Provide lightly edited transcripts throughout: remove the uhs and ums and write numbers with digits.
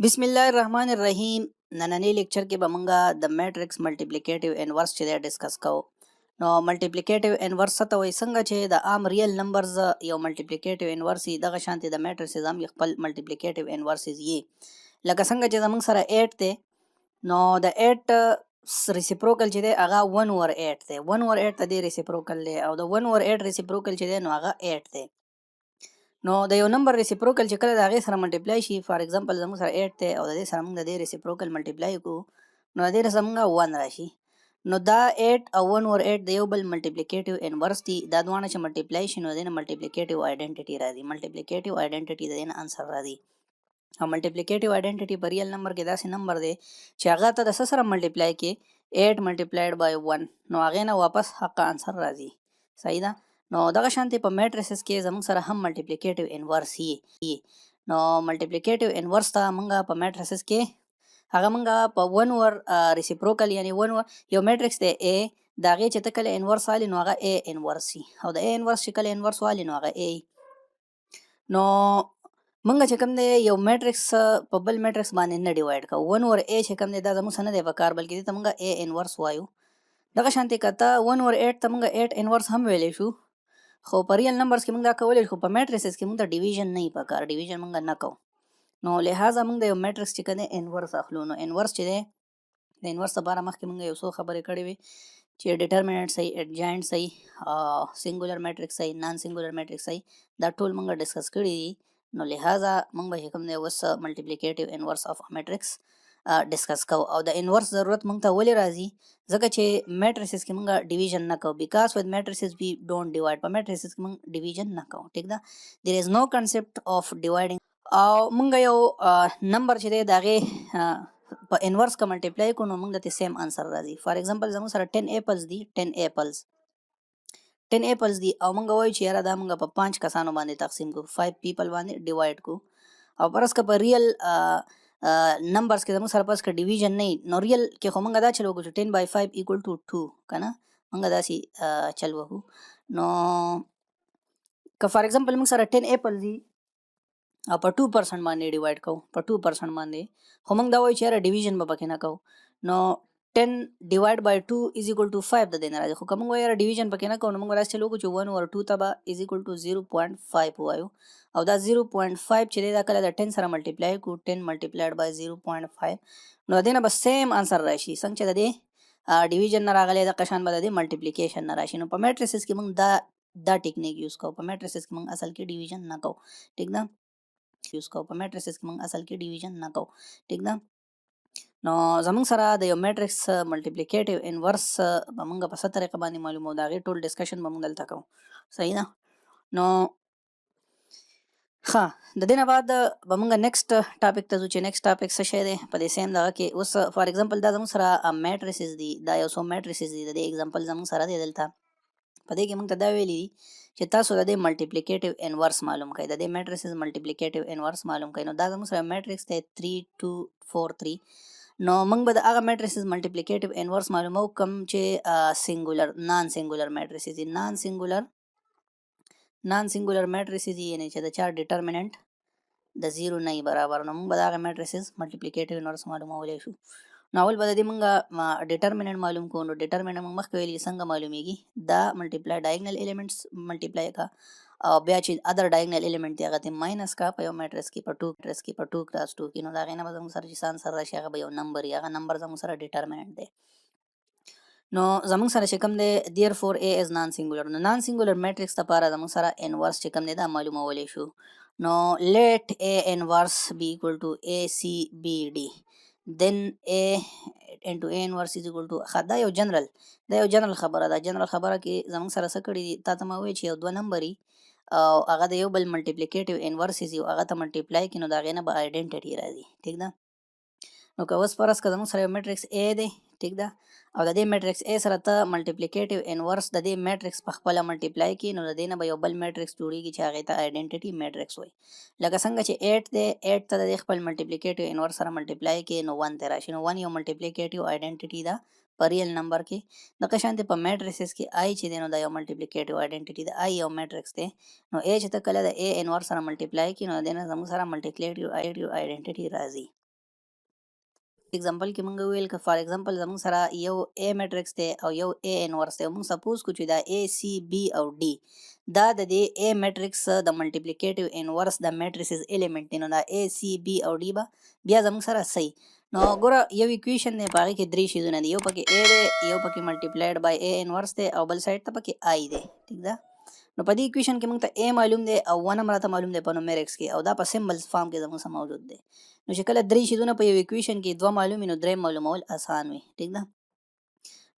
बिस्मिल्लाह रहमान रहीम नननी लेक्चर के बमंगा द मैट्रिक्स मल्टीप्लिकेटिव इनवर्स चे डिस्कस को नो मल्टीप्लिकेटिव इनवर्स त वही संग चे द आम रियल नंबर्स यो मल्टीप्लिकेटिव इनवर्स दगा शांति द मैट्रिक्स आम यखपल मल्टीप्लिकेटिव इनवर्स ये लगा संग चे जमंग सरा 8 ते नो द 8 रेसिप्रोकल चे दे आगा 1 ओवर 8 ते 1 ओवर 8 दे रेसिप्रोकल ले और द 1 ओवर 8 रेसिप्रोकल चे दे नो आगा 8 ते नो د یو نمبر ریسیپروکل چې کله د هغې سره ملټیپلای شي فار ایگزامپل زموږ سره 8 دی او د دې سره موږ د دې ریسیپروکل ملټیپلای کو نو د دې سره موږ 1 راشي نو دا 8 او 1 اور 8 د یو بل ملټیپلیکیټیو انورس دي دا دوانه چې ملټیپلای شي نو د دې ملټیپلیکیټیو آیډنټیټي راځي ملټیپلیکیټیو آیډنټیټي د دې انسر راځي او ملټیپلیکیټیو آیډنټیټي په ریل نمبر کې داسې نمبر دی چې هغه ته د سره ملټیپلای کې 8 ملټیپلایډ بای 1 نو هغه نه واپس حق انسر راځي صحیح ده نو دغه شانتي په میټریسز کې زموږ سره هم ملټیپلیکیټیو انورس یي نو ملټیپلیکیټیو انورس ته موږ په میټریسز کې هغه موږ په 1 اور ریسیپروکل یعنی 1 اور یو میټریکس دی A دا غي چې تکله انورس والی نو هغه A انورس شي او د A انورس چې کله انورس والی نو هغه A نو موږ چې کوم دی یو میټریکس په بل میټریکس باندې نه ډیوایډ کوو 1 اور A چې کوم دی دا زموږ سره نه دی په کار بلکې ته موږ A انورس وایو دغه شانتي کته 1 اور 8 ته موږ 8 انورس هم ویلې شو خو په ریل نمبرز کې موږ دا کولای خو په میټریسز کې موږ د ډیویژن نه په کار ډیویژن موږ نه کوو نو لہذا موږ د یو میټریکس چې کنه انورس اخلو نو انورس چې دی د انورس لپاره مخکې موږ یو څو خبرې کړې وي چې ډیټرمیننټ صحیح اډجاینټ صحیح سنگولر میټریکس صحیح نان سنگولر میټریکس صحیح دا ټول موږ ډسکس کړی دي نو لہذا موږ به کوم دی وس ملټیپلیکیټیو انورس اف میټریکس ډسکس کوو او د انورس ضرورت موږ ته ولې راځي ځکه چې میټریسز کې موږ ډیویژن نه کوو بیکاز ود میټریسز وی ډونټ ډیوایډ په میټریسز کې موږ ډیویژن نه کوو ټیک ده دیر از نو کنسپټ اف ډیوایډینګ او موږ یو نمبر چې دی دغه په انورس کا ملټیپلای کو نو موږ ته سیم انسر راځي فار ایگزامپل زموږ سره 10 ایپلز دي 10 ایپلز 10 ایپلز دي او موږ وایو چې یاره دا موږ په 5 کسانو باندې تقسیم کو 5 پیپل باندې ډیوایډ کو او پرس که په ریل نمبرز کې زموږ سره پس که ډیویژن نه نو ریل کې خو موږ دا چل وکړو چې 10 by 5 equal to 2 کنه موږ داسې چل وکړو نو که فار ایگزامپل موږ سره 10 ایپل دي او په 2% باندې ډیوایډ کوو په 2% باندې خو موږ دا وایو چې یاره ډیویژن به پکې نه کوو نو 10 divided by 2 is equal to 5 د دې نه راځي خو کوم وایره ډیویژن پکې نه کوو نو موږ راځي چې لوګو چې 1 over 2 تبا is equal to 0.5 وایو او دا 0.5 چې دا کله د 10 سره ملټیپلای کو 10 multiplied by 0.5 نو دینه به سیم انسر راشي څنګه چې د دې ډیویژن نه راغلی د قشان به د ملټیپلیکیشن نه راشي نو په میټریسز کې موږ دا ټیکنیک یوز کوو په میټریسز کې موږ اصل کې ډیویژن نه کوو ټیک ده یوز کوو په میټریسز کې موږ اصل کې ډیویژن نه کوو ټیک ده نو زمونږ سره د یو میټریکس ملټیپلیکیټیو انورس به موږ په څه طریقه باندې معلومو د هغې ټول ډسکشن به موږ دلته کوو صحیح ده نو ښه د دې نه بعد به موږ نیکسټ ټاپک ته ځو چې نیکسټ ټاپک څه شی دی په دې سیم دغه کې اوس فار ایگزامپل دا زموږ سره میټریسز دي دا یو څو میټریسز دي د دې ایگزامپل زموږ سره دی دلته په دې کې موږ ته دا ویلي دي چې تاسو د دې ملټیپلیکیټیو انورس معلوم کړئ د دې میټریسز ملټیپلیکیټیو انورس معلوم کړئ نو دا زموږ سره میټریکس دی 3 2 4 3 نو موږ به د هغه میټریسز ملټیپلیکیټیو انورس معلومو کوم چې سنگولر نان سنگولر میټریسز دي نان سنگولر میټریسز دي یعنی چې د چا ډیټرمیننټ د 0 نه برابر نو موږ به د هغه میټریسز ملټیپلیکیټیو انورس معلومولی شو نو اول به د دې موږ ډیټرمیننټ معلوم کوو نو ډیټرمیننټ موږ مخکې ویلي څنګه معلومیږي دا ملټیپلای ډایګنل ایلیمنټس ملټیپلای کا او بیا چې ادر ډایګنل ایلیمنٹ دی هغه ته ماینس کا په یو میټریکس کې په 2 میټریکس کې په 2 کلاس 2 کې نو دا غینه به زموږ سره چې سان سره راشي هغه به یو نمبر یا هغه نمبر زموږ سره ډیټرمیننټ دی نو زموږ سره چې کوم دی دیر فور A از نان سنگولر نو نان سنگولر میټریکس لپاره زموږ سره انورس چې کوم دی دا معلومولی شو نو let A inverse be equal to ACBD then A into A inverse is equal to دا یو جنرال خبره ده جنرال خبره کې زموږ سره څه کړي دي تا ته ما وایي چې یو دوه نمبري او هغه د یو بل ملټیپلیکیټیو انورس یو هغه ته ملټیپلای کړي نو د هغې نه به آیډنټیټي راځي ټیک ده نو که اوس فرض که زموږ سره یو میټریکس A دی ټیک ده او د دې میټریکس A سره ته ملټیپلیکیټیو انورس د دې میټریکس په خپله ملټیپلای کړي نو د دې نه به یو بل میټریکس جوړیږي چې هغې ته آیډنټیټي میټریکس وایي لکه څنګه چې 8 دی 8 ته د دې خپل ملټیپلیکیټیو انورس سره ملټیپلای کړي نو 1 ته راشي نو 1 یو ملټیپلیکیټیو آیډنټیټي ده په ریل نمبر کې دغه شانتې په میټریسز کې آی چې دی نو دا یو ملټیپلیکیټیو آیډنټیټي د آی یو میټریکس دی نو A چې ته کله د A انورس سره ملټیپلای کړي نو د دې نه زموږ سره ملټیپلیکیټیو آیډنټیټي راځي एग्जांपल کې مونږ ویل ک فار ایگزامپل زموږ سره یو A میټرکس دی او یو A انورس دی. مونږ سپوز کو چې دا A C B او D دا د دې A میټرکس د ملټیپلیکیټیو انورس د میټریسز الیمنٹ دی. نو دا A C B او D به بیا زموږ سره صحیح. نو ګوره یو ایکویشن دی په هغې کې درې شیزونه دي. یو پکې A دی، یو پکې ملټیپلایډ بای A انورس دی او بل سایډ ته پکې I دی. ټیک ده. نو په دې ایکویشن کې موږ ته A معلوم دی او 1 هم راته معلوم دی په نومیرکس کې او دا په سمبلز فارم کې زموږ سره موجود دی. نو چې کله درې شیزونه په یو ایکویشن کې دوه معلوم وي نو درې معلومول اسان وي. ټیک ده.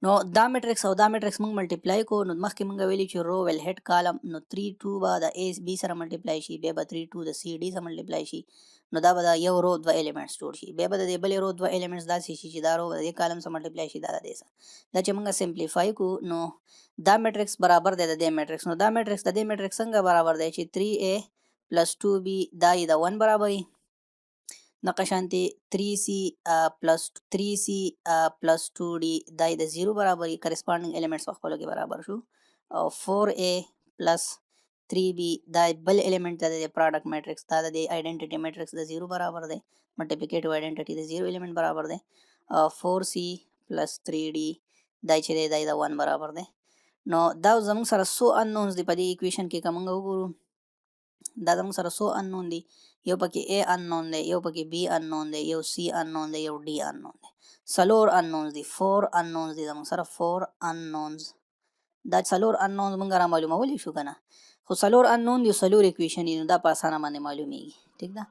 نو دا میټرکس او دا میټرکس موږ ملټیپلای کو. نو مخکې موږ ویلي چې رو ول هډ کالم نو 3 2 به د A B سره ملټیپلای شي، بیا به 3 2 د C D سره ملټیپلای شي. نو دا به د یو رو دوه الیمنټس جوړ شي. بیا به د بل رو دوه الیمنټس داسې شي چې دا رو د کالم سره ملټیپلای شي دا د دې سره. دا چې موږ سمپلیفای کو نو دا میټرکس برابر دی د دې میټرکس. نو دا میټرکس د دې میټرکس څنګه برابر دی چې 3A + 2B دا یې د 1 برابري. نقشانتی 3C plus 2D دای د 0 برابري. کرسپانډینګ الیمنټس په خپلو کې برابر شو. او 4A plus 3B دا بل الیمنٹ د پروډکټ میټرکس دا د آیډنټیټي میټرکس د 0 برابر دی. ملټیپلیکیټیو آیډنټیټي د 0 الیمنٹ برابر دی. 4C plus 3D دای چې دی د 1 برابر دی. نو دا زموږ سره سو انونز دی په دې ایکویشن کې کومه وګورو. دا زموږ سره سو انون دی. یو پکې A انون دی، یو پکې B انون دی، یو C انون دی، یو D انون دی. څلور انونز دی، 4 انونز دی زموږ سره 4 انونز. دا څلور انونز موږ را معلومولی شو کنه. خو څلور انون دی څلور ایکویشن دي نو دا په اسانه باندې معلومیږي. ټیک ده.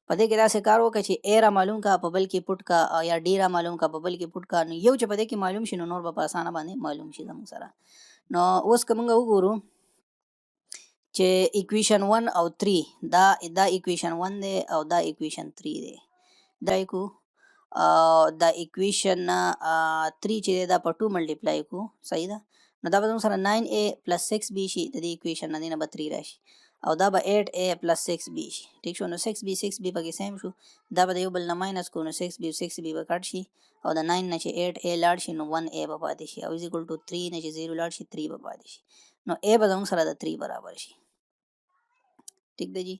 په دې کې داسې کار وکړه چې A را معلوم کا په بل کې پټ کا او یا D را معلوم کا په بل کې پټ کا. نو یو چې په دې کې معلوم شي نو نور به په اسانه باندې معلوم شي زموږ سره. نو اوس که موږ وګورو چې ایکویشن 1 او 3 دا ایکویشن 1 دی او دا ایکویشن 3 دی. دا کو دا ایکویشن 3 چې دا په 2 ملټیپلای کو. صحیح ده. نو دا به موږ سره 9A plus 6B شي. د دې ایکویشن نه نه به 3 راشي او دا به 8A plus 6B شي. ٹھیک شو. نو 6B پکې سیم شو. دا به یو بل نه ماینس کو نو 6B به کټ شي او د 9 نه چې 8A لاړ شي نو 1A به پاتې شي او = 3 نه چې 0 لاړ شي 3 به پاتې شي. نو A به موږ سره د 3 برابر شي. ٹھیک ده جی.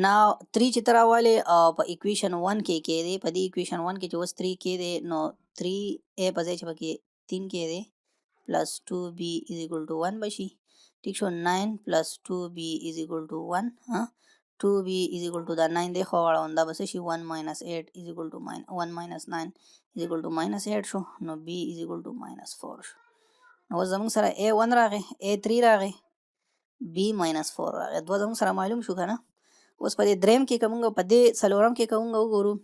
ناو 3 چې تراواله او په ایکویشن 1 کې کې دی. په دې ایکویشن 1 کې چې اوس 3 کې دی نو 3A په ځای چې پکې 3 کې دی plus 2B = 1 بشي. ٹھیک شو. 9 plus 2B = 1 ها 2B دا 9 دی خو واړه دا بس شي 1 - 8 = 1 - 9 = -8 شو. نو B = -4 شو. نو زموږ سره A1 راغی، A3 راغی، B -4 راغی. دوه زموږ سره معلوم شو کنه. اوس په دې دریم کې کومه په دې څلورم کې کومه وګورو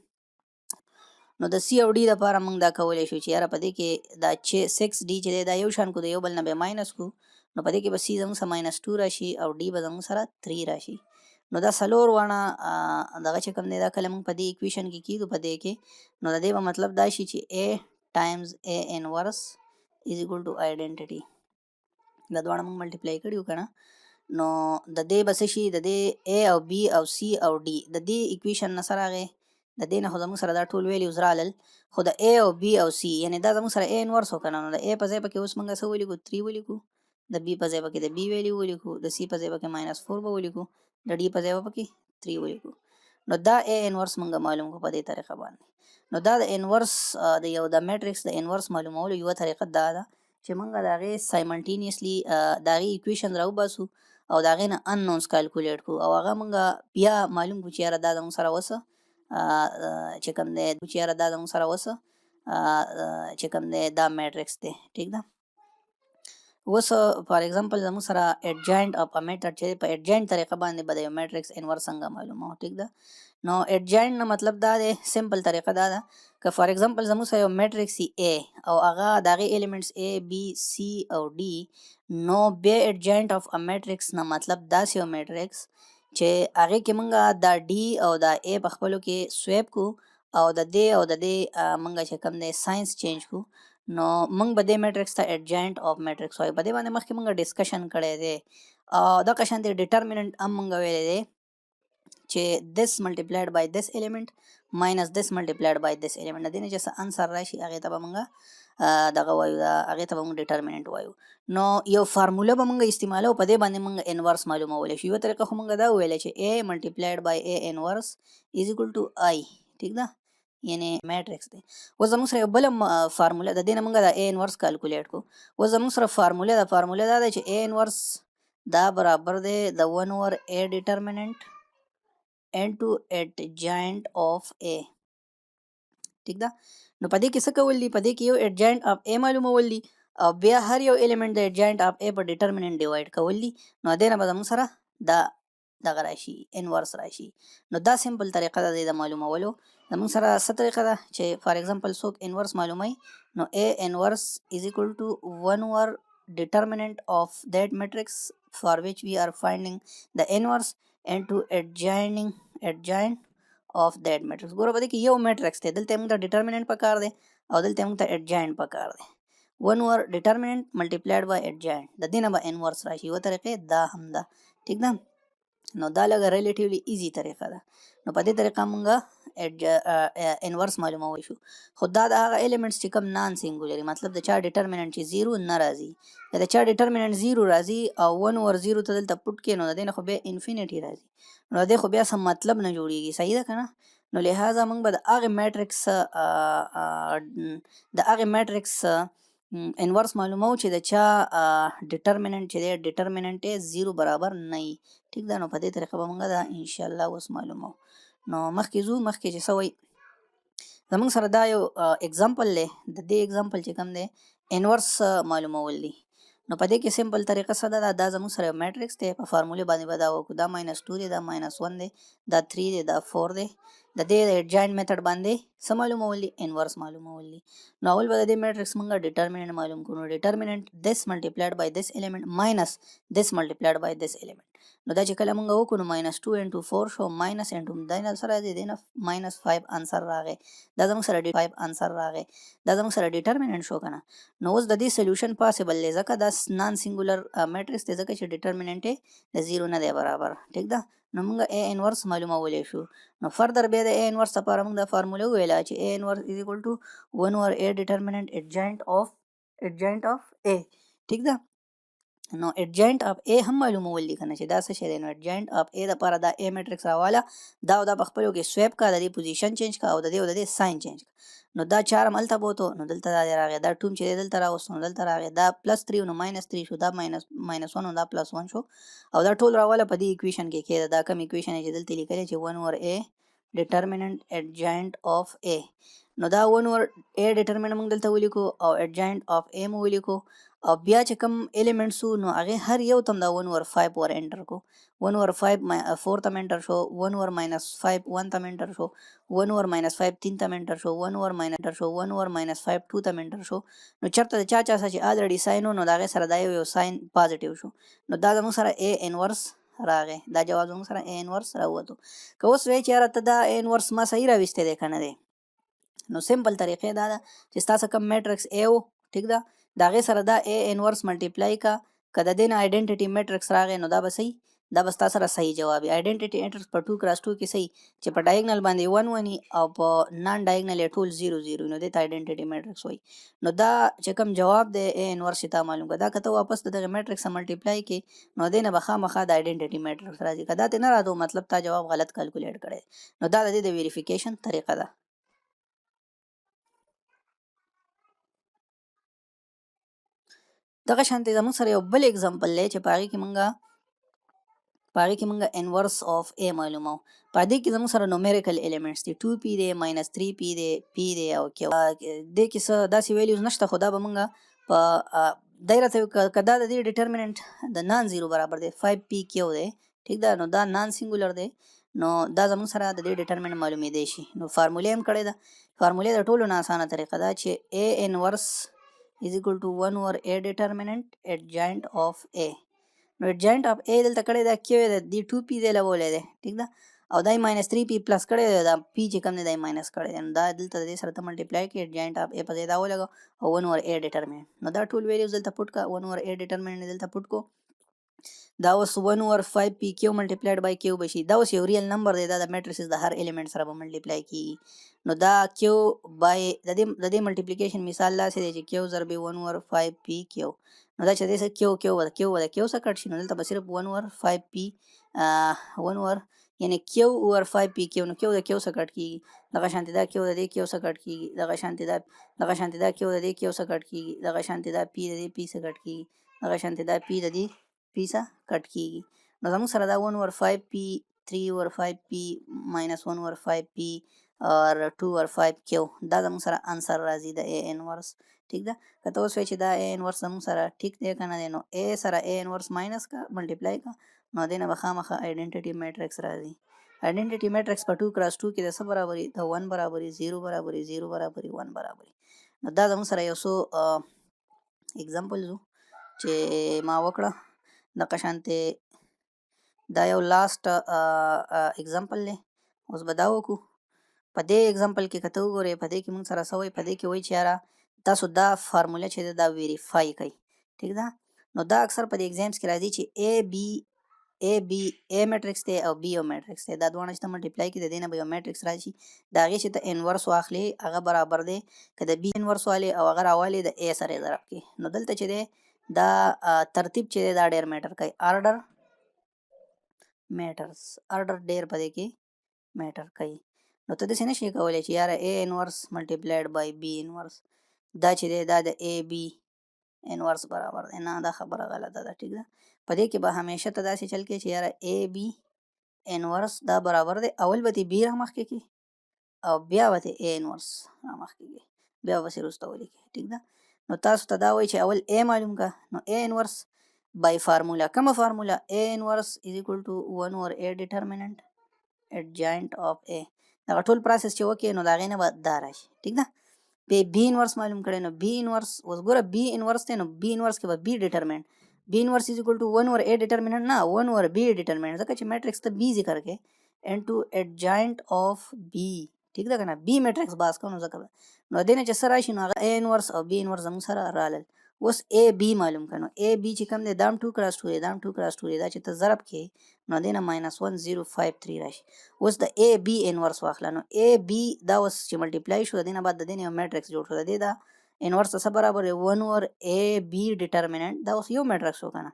نو د C او D لپاره موږ دا کولای شو چې یاره په دې کې دا 6D چې دا یو شان کو د یو بل نه به ماینس کو نو په دې کې به C زموږ سره -2 راشي او D به زموږ سره 3 راشي. نو دا څلور وانه دغه چې کوم دی دا کله موږ په دې ایکویشن کې کیږو په دې کې نو د دې په مطلب دا شي چې A times A inverse = identity. دا دواړه موږ ملټیپلای کړیو کنه. نو د دې بس شي د دې A او B او C او D د دې ایکویشن نه سره راغی. د دې نه خو زموږ سره دا ټول ویلیوز رالل خو د A او B او C یعنی دا زموږ سره A انورس وکنه. نو د A په ځای پکې اوس موږ څه ولیکو 3 ولیکو. د B په ځای پکې د B ویلیو ولیکو. د C په ځای پکې -4 به ولیکو. د D په ځای پکې 3 ولیکو. نو دا A انورس موږ معلوم کو په دې طریقه باندې. نو دا د انورس د یو د میټرکس د انورس معلومولو یو طریقه دا ده چې موږ دا غي سایملټینیسلی دا غي ایکویشن راو باسو او دا غي نه انونز کیلکولیټ کو او هغه موږ بیا معلوم کو چې یاره دا موږ سره وسه چې کوم دی چې یاره دا موږ سره وسه چې کوم دی دا میټرکس دی. ٹھیک ده. اوس فار ایگزامپل زموږ سره اډجاینټ اف ا میټر چې په اډجاینټ طریقه باندې به د میټرکس انورس څنګه معلومه. ٹھیک ده. نو اډجاینټ نه مطلب دا دی سمپل طریقه دا ده که فار ایگزامپل زموږ سره یو میټرکس A او هغه دغه الیمنټس A B C او D نو به اډجاینټ اف ا میټرکس نه مطلب دا یو میټرکس چې هغه کې مونږه دا D او دا A په خپلو کې سویپ کو او د دې او د دې مونږه چې کوم دی ساينس چینج کو نو مونږ به د میټرکس ته اډجاینټ اف میټرکس وایو. په دې باندې مخکې مونږ ډسکشن کړی دی او دا قشان دی ډیټرمیننت هم مونږ ویلې دی چې this multiplied by this element minus this multiplied by this element د دې نه چې انسر راشي هغه ته به مونږ دغه وایو هغه ته به مونږ ډیټرمیننت وایو. نو یو فارموله به مونږ استعمالو په دې باندې مونږ انورس معلومولای شو. یو طریقه خو مونږ دا ویل چې A multiplied by A inverse is equal to I. ٹھیک ده. یعنی میټرکس دی. اوس زموږ سره یو بله فارموله د دې نه موږ د A انورس کالکولیټ کړو. اوس زموږ سره فارموله دا ده چې A انورس دا برابر دی د 1 over A determinant into adjoint of A. ٹھیک ده. نو په دې کې څه کول دي؟ په دې کې یو adjoint of A معلومول دي او بیا هر یو element د adjoint of A په determinant divide کول دي. نو دې نه به زموږ سره دا دغه راشي انورس راشي. نو دا سمپل طریقه ده د معلومولو. زموږ سره څه طریقه ده چې فار ایگزامپل څوک انورس معلوموي نو A inverse is equal to 1 over determinant of that matrix for which we are finding the inverse into adjoint of that matrix. ګوره په دې کې یو میټرکس دی، دلته موږ ته ډیټرمیننٹ پکار دی او دلته موږ ته adjoint پکار دی. 1 over determinant multiplied by adjoint د دې نه به انورس راشي. یوه طریقې دا هم ده. ټیک ده. نو دا لږه ریلیټیولی ایزی طریقه ده. نو په دې طریقه مونږ انورس معلومولی شو. خو دا د هغه ایلیمنټس چې کوم نان سینګولري، مطلب د چا ډیټرمیننٹ چې 0 نه راځي، د چا ډیټرمیننٹ 0 راځي او 1 over 0 ته دلته پټ کې نو د دې نه خو بیا انفینیټي راځي، نو د دې خو بیا سم مطلب نه جوړیږي. صحیح ده کنه؟ نو لہذا مونږ به د هغه میټرکس انورس معلومو چې د چا ډیټرمیننٹ چې دی ډیټرمیننٹ یې 0 برابر نه وي. ٹھیک ده. نو په دې طریقه به مونږ دا ان شاء الله اوس معلومو. نو مخکې ځو، مخکې چې څه وایي زمونږ سره دا یو اگزامپل دی. د دې اگزامپل چې کوم دی انورس معلومول دی. نو په دې کې سمپل طریقه څه ده؟ دا زموږ سره یو میټرکس دی، په فارمولې باندې به دا وکړو. دا -2 دی، دا -1 دی، دا 3 دی، دا 4 دی. د دې د adjoint میتھډ باندې څه معلومول دي؟ انورس معلومول دي. نو اول به د دې میټرکس موږ ډیټرمیننٹ معلوم کړو. ډیټرمیننٹ this multiplied by this element minus this multiplied by this element. نو دا چې کله موږ وکړو -2 into 4 شو، ماینس انټو دا نه سره دی نه -5 انسر راغی. دا زموږ سره 5 انسر راغی. دا زموږ سره ډیټرمیننٹ شو کنه. نو اوس د دې سولوشن پاسبل دی ځکه دا نان سنگولر میټرکس دی، ځکه چې ډیټرمیننٹ یې د 0 نه دی برابر. ٹھیک ده. نو موږ A انورس معلومولی شو. نو فردر بیا د A انورس لپاره موږ دا فارموله وویله چې A انورس is equal to 1 over A determinant adjoint of A. ٹھیک ده. نو adjoint of A هم معلومول دي کنه چې دا څه شی دی. نو adjoint of A لپاره دا A میټرکس راواله، دا او دا په خپلو کې سویپ کا، د دې پوزیشن چینج کا او د دې ساين چینج کا. نو دا 4 ملته بوته، نو دلته دا راغی، دا ټوم چې دلته راوستو نو دلته راغی، دا +3 نو -3 شو، دا -1 نو دا +1 شو او دا ټول راواله په دې ایکویشن کې کېده. دا کوم ایکویشن چې دلته لیکل چې 1 over A determinant adjoint of A. نو دا 1 over A determinant موږ دلته ولیکو او adjoint of A مو ولیکو او بیا چې کوم ایلیمنټس نو هغه هر یو تم دا 1 over 5 ور انټر کو. 1 over 5 4 تم انټر شو، 1 over -5 1 تم انټر شو، 1 over -5 3 تم انټر شو، 1 over -1 over -5 2 تم انټر شو. نو چرته چا سره چې الریډي ساين نو دا غي سره دا یو ساين پازیټیو شو. نو دا زموږ سره A انورس راغی. دا جواب زموږ سره A انورس راووتو. که اوس وی چې راته دا A انورس ما صحیح راويسته دی کنه دی، نو سمپل طریقې دا ده چې تاسو کوم میټرکس A و، ٹھیک ده، دا غي سره دا A انورس ملټیپلای کا، کله دین آیډنټیټی میټرکس راغی نو دا به صحیح، دا به تاسو سره صحیح جواب وي. آیډنټیټی میټرکس په 2 × 2 کې صحیح چې په ډایګنل باندې 1 ونی او په نان ډایګنل ټول 0 0 نو د آیډنټیټی میټرکس وای. نو دا چې کوم جواب دی A انورس ته معلوم کړه، دا کته واپس د میټرکس ملټیپلای کې نو دینه به خامخا د آیډنټیټی میټرکس راځي. کدا ته نه راځو مطلب تا جواب غلط کیلکولیټ کړي. نو دا د دې د ویریفیکیشن طریقه ده. دغه شانتي زموږ سره یو بل اگزامپل دی چې پاره کې مونږه انورس اف A معلومو. پدې کې زموږ سره نومریکل الیمنټس دي، 2p دی، -3p دی، p دی او q. دې کې څه داسې ویلیوز نشته، خو دا به مونږه په دایره ته کدا د دې ډیټرمیننٹ د نان 0 برابر دی 5p q دی. ټیک ده. نو دا نان سنگولر دی، نو دا زموږ سره د دې ډیټرمیننٹ معلومې دی شي. نو فارمولې هم کړی ده. فارمولې د ټولو نه اسانه طریقه ده چې A انورس is equal to 1 over A determinant adjoint of A. نو adjoint of A دلته کړی دا q دی 2p دی لولې دی. ٹھیک ده. او دای -3p پلس کړی دا p چې کوم دی دای ماینس کړی دی. دا دلته د سره ته ملټیپلای کې adjoint of A په ځای دا ولګو او 1 over A determinant. نو دا ټول ویلیوز دلته پټ کا، 1 over A determinant دلته پټ کو. دا اوس 1 over 5p q multiplied by q بشي. دا اوس یو ریل نمبر دی، دا د میټریسز د هر الیمنٹ سره به ملټیپلای کی. نو دا q by د دې ملټیپلیکیشن مثال لاسه دی چې q ضرب 1 over 5p q. نو دا چې دې څه q څه کټ شي، نو دلته به صرف 1 over 5p 1 over یعنی کیو اوور 5 پی کیو، نو کیو د کیو څخه کټ کیږي، دغه شانتي دا کیو د دې کیو څخه کټ کیږي، دغه شانتي دا کیو د دې کیو څخه کټ کیږي، دغه شانتي دا پی د دې پی څخه کټ کیږي، دغه شانتي دا پی د دې پی څخه کټ کیږي. نو زموږ سره دا 1 اوور 5 پی 3 اوور 5 پی ماینس 1 اوور 5 پی اور 2 اوور 5 کیو دا زموږ سره انسر راځي د ا انورس. ټیک ده. که ته اوس وایې چې دا ا انورس زموږ سره ټیک دی که نه دی، نو ا سره ا انورس ماینس کا ملټیپلای کا، نو دې نه به خامخا آیډنټیټي میټرکس راځي. آیډنټیټي میټرکس په 2 × 2 کې د څه برابري د 1 برابري 0 برابري 0 برابري 1 برابري. نو دا زموږ سره یو څو اگزامپلز چې ما وکړه دغه شانتې دا یو لاست اگزامپل دی. اوس به دا وکړو په دې اگزامپل کې که ته وګورې په دې کې موږ سره څه وایي، په دې کې وایي چې یاره تاسو دا فارموله چې ده دا ویریفای کوئ. ټیک ده. نو دا اکثر په دې ایگزامس کې راځي چې ا میټرکس دی او بی یو میټرکس دی، دا دواړه چې ته ملټیپلای کړي د دې نه به یو میټرکس راشي، د هغې چې ته انورس واخلې هغه برابر دی که د بی انورس والې او هغه راوالې د ا سره یې ضرب کړي. نو دلته چې دی دا ترتیب چې دی دا ډېر میټر کوي، آرډر میټرز، آرډر ډېر په دې کې میټر کوي. نو ته داسې نشي کولی چې یاره ا انورس ملټیپلایډ بای بی انورس دا چې دی دا د ا بی انورس برابر دی، نه دا خبره غلطه ده. ټیک ده. په دې کې به همیشه ته داسې چل کې چې یاره ا بی انورس دا برابر دی، اول به دې بی رامخکې کړي او بیا به دې ا انورس رامخکې کړي، بیا به پسې وروسته ولیکې. ټیک ده. نو تاسو ته دا وایي چې اول ا معلوم کا، نو ا انورس بای فارمولا، کومه فارمولا؟ ا انورس از ایکول ټو 1 اوور ا ډیټرمننٹ adjoint of a. دا ټول پروسس چې وکړي نو دا غي نه به دا راشي. ټیک ده. به بی انورس معلوم کړي، نو بی انورس اوس ګوره بی انورس ته، نو بی انورس کې به بی ډیټرمنټ، بی انورس از ایکول ټو 1 اوور ا ډیټرمنټ نه 1 اوور بی ډیټرمنټ، ځکه چې میټرکس ته بی ذکر کې انټو adjoint of بی. ټیک ده کنه، بی میټرکس باس کوو نو ځکه نو دینه چې سره راشي نو هغه ا انورس او بی انورس زموږ سره رالل. اوس ا بی معلوم کړو، ا بی چې کوم دی دا 2 × 2 دی، دا 2 × 2 دی، دا چې ته ضرب کې نو دینه -1053 راشي. اوس د ا بی انورس واخله، نو ا بی دا اوس چې ملټیپلای شو دینه بعد د دینه یو میټرکس جوړ شو، د دې دا انورس څه برابر دی 1 اوور ا بی ډیټرمننٹ، دا اوس یو میټرکس وکنه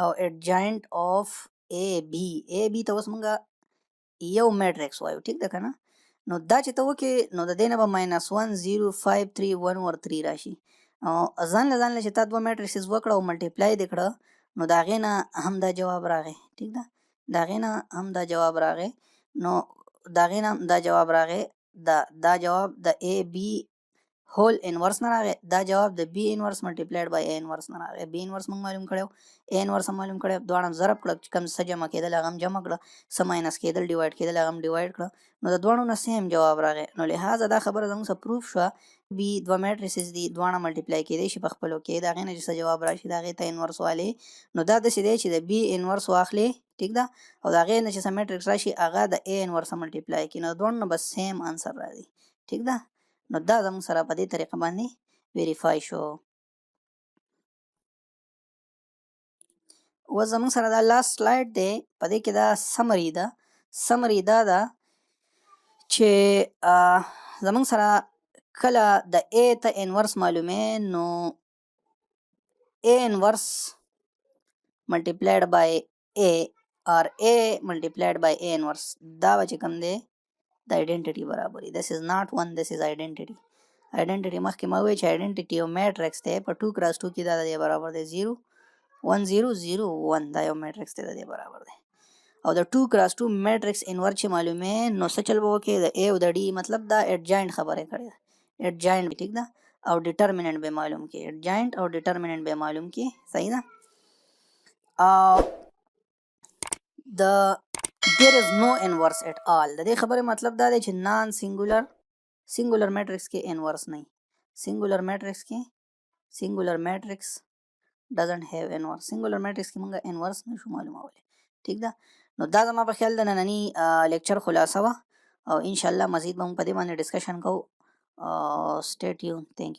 او adjoint of ا بی، ا بی ته اوس مونږه یو میټرکس وایو. ټیک ده کنه. نو دا چې ته وکې نو د دې نه به -1053 1 اوور 3 راشي. او ځان له چې تا دوه میټریسز وکړه او ملټیپلای دې کړه نو د هغې نه هم دا جواب راغی. ټیک ده. د هغې نه هم دا جواب راغی، نو د هغې نه دا جواب راغی، دا جواب د ا بی هول انورس نه راغی، دا جواب د بی انورس ملټیپلایډ بای ا انورس نه راغی. بی انورس موږ معلوم کړو، ا انورس هم معلوم کړو، دواړه ضرب کړه، کم څه جمع کېدل هغه هم جمع کړه، څه ماینس کېدل ډیوایډ کېدل هغه هم ډیوایډ کړه، نو د دواړو نه سیم جواب راغی. نو لہذا دا خبره زموږ سره پروف شوه بی دوه میټریسز دي، دواړه ملټیپلای کېدی شي په خپلو کې، د هغې نه چې څه جواب راشي د هغې ته انورس والې، نو دا داسې دی چې د بی انورس واخلې. ټیک ده. او د هغې نه چې څه میټرکس راشي هغه د ا انورس ملټیپلای کړي، نو د دواړو نه به سیم انسر راځي. ټیک ده. نو دا زموږ سره په دې طریقه باندې ویریفای شو. اوس زموږ سره دا لاست سلایډ دی، په دې کې دا سمري ده. سمري دا ده چې زموږ سره کله د ا ته انورس معلومې نو ا انورس ملټیپلایډ بای ا اور ا ملټیپلایډ بای ا انورس دا به چې کوم دی د آیډنټیټي برابري. دس از ناٹ ون، دس از آیډنټیټي. آیډنټیټي مخکې ما وویل چې آیډنټیټي یو میټرکس دی، په 2 × 2 کې دا د دې برابر دی 0 1 0 0 1، دا یو میټرکس دی د دې برابر دی. او د 2 × 2 میټرکس انورس چې معلومې نو څه چل به وکړي، د ا او د ډي مطلب دا ایډجاینټ خبره کړې ده، ایډجاینټ. ټیک ده. او ډیټرمننٹ به معلوم کې، ایډجاینټ او ډیټرمننٹ به معلوم کې. صحیح ده. د there is no inverse at all، د دې خبره مطلب دا دی چې نان سنگولر میټرکس کې انورس نه، سنگولر میټرکس کې سنگولر میټرکس doesn't have inverse، سنگولر میټرکس کې مونږه انورس نشو معلومولی. ٹھیک ده. نو دا زما په خیال د نننی لیکچر خلاصه وه، او ان شاء الله مزید به مونږ په دې باندې ډسکشن کوو. stay tuned. thank you.